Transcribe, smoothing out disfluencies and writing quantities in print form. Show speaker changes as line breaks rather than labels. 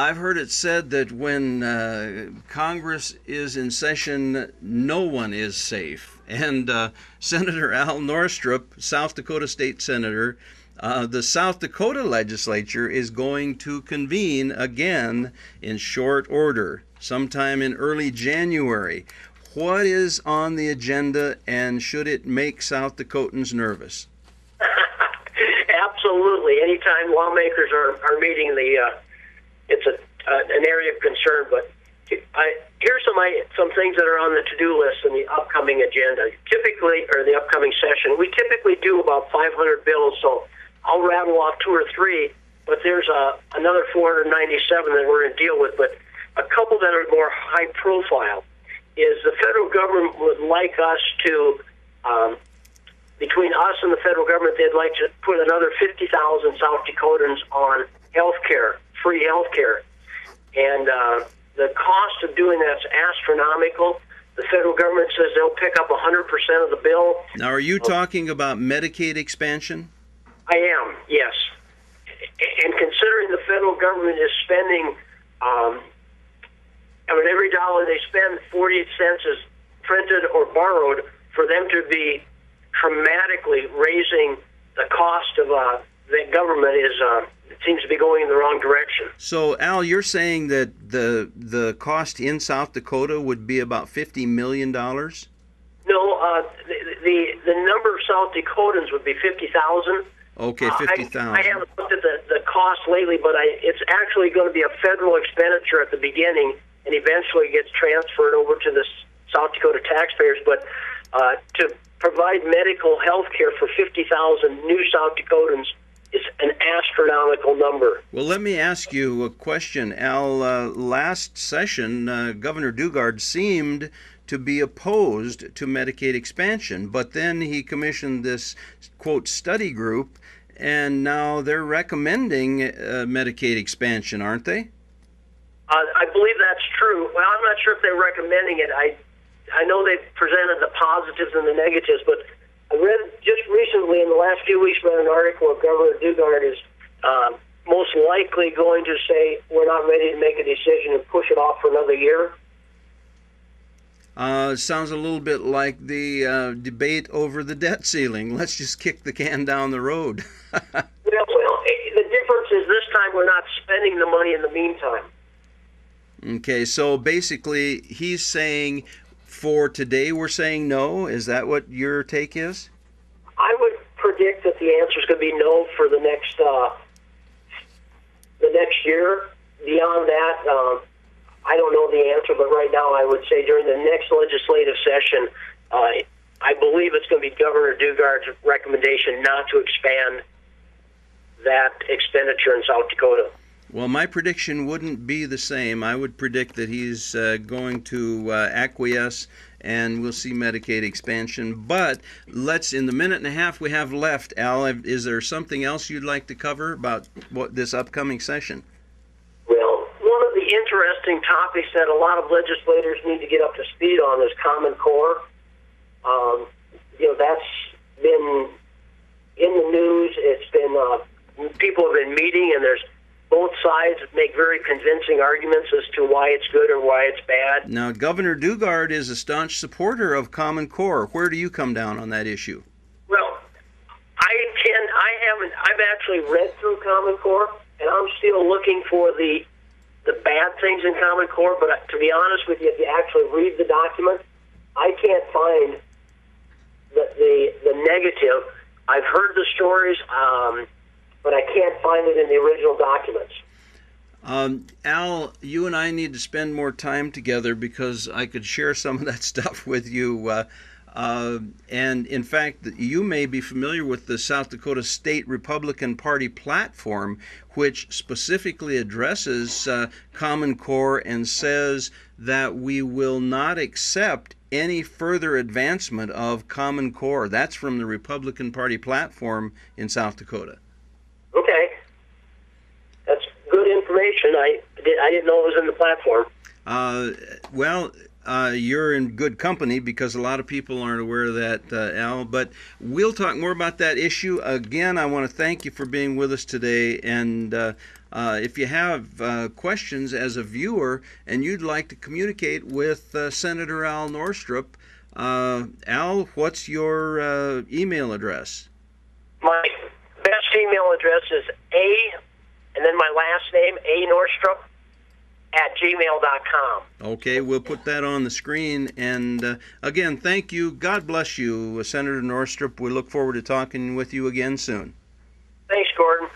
I've heard it said that when Congress is in session, no one is safe. And Senator Al Norstrup, South Dakota State Senator, the South Dakota legislature is going to convene again in short order, sometime in early January. What is on the agenda, and should it make South Dakotans nervous?
Absolutely. Anytime lawmakers are meeting, it's an area of concern. But here's some things that are on the to-do list in the upcoming agenda. Typically, or the upcoming session, we typically do about 500 bills, so I'll rattle off two or three. But there's another 497 that we're going to deal with. But a couple that are more high-profile is the federal government would like us to, between us and the federal government, they'd like to put another 50,000 South Dakotans on health care, free health care. And the cost of doing that's astronomical. The federal government says they'll pick up 100% of the bill.
Now, are you talking about Medicaid expansion?
I am, yes. And considering the federal government is spending, every dollar they spend, 48 cents is printed or borrowed, for them to be dramatically raising the cost of the government it seems to be going in the wrong direction.
So, Al, you're saying that the cost in South Dakota would be about $50 million?
No, the number of South Dakotans would be 50,000.
Okay, 50,000.
I haven't looked at the cost lately, but it's actually going to be a federal expenditure at the beginning, and eventually gets transferred over to the South Dakota taxpayers. But to provide medical health care for 50,000 new South Dakotans is an astronomical number.
Well, let me ask you a question, Al. Last session, Governor Dugard seemed to be opposed to Medicaid expansion, but then he commissioned this, quote, study group, and now they're recommending Medicaid expansion, aren't they?
I believe that's true. Well, I'm not sure if they're recommending it. I know they've presented the positives and the negatives, but I read just recently in the last few weeks read an article where Governor Dugard is most likely going to say we're not ready to make a decision and push it off for another year.
Sounds a little bit like the debate over the debt ceiling. Let's just kick the can down the road.
Well, the difference is this time we're not spending the money in the meantime.
Okay, so basically he's saying for today we're saying no. Is that what your take is?
I would predict that the answer is going to be no for the next year. Beyond that, I don't know the answer, but right now I would say during the next legislative session, I believe it's going to be Governor Dugard's recommendation not to expand that expenditure in South Dakota.
Well, my prediction wouldn't be the same. I would predict that he's going to acquiesce, and we'll see Medicaid expansion. But in the minute and a half we have left, Al, is there something else you'd like to cover about this upcoming session?
Well, one of the interesting topics that a lot of legislators need to get up to speed on is Common Core. That's been in the news. It's been people have been meeting, and there's both sides make very convincing arguments as to why it's good or why it's bad.
Now, Governor Dugard is a staunch supporter of Common Core. Where do you come down on that issue?
Well, I've actually read through Common Core, and I'm still looking for the bad things in Common Core, but to be honest with you, if you actually read the document, I can't find the negative. I've heard the stories, but I can't find it in the original documents.
Al, you and I need to spend more time together because I could share some of that stuff with you. And in fact, you may be familiar with the South Dakota State Republican Party platform, which specifically addresses Common Core and says that we will not accept any further advancement of Common Core. That's from the Republican Party platform in South Dakota.
Okay. That's good information. I didn't know it was in the platform.
Well, you're in good company because a lot of people aren't aware of that, Al. But we'll talk more about that issue. Again, I want to thank you for being with us today. And if you have questions as a viewer and you'd like to communicate with Senator Al Norstrop, Al, what's your email address?
My best email address is and then my last name, anorstrop@gmail.com.
Okay, we'll put that on the screen. And again, thank you. God bless you, Senator Norstrop. We look forward to talking with you again soon.
Thanks, Gordon.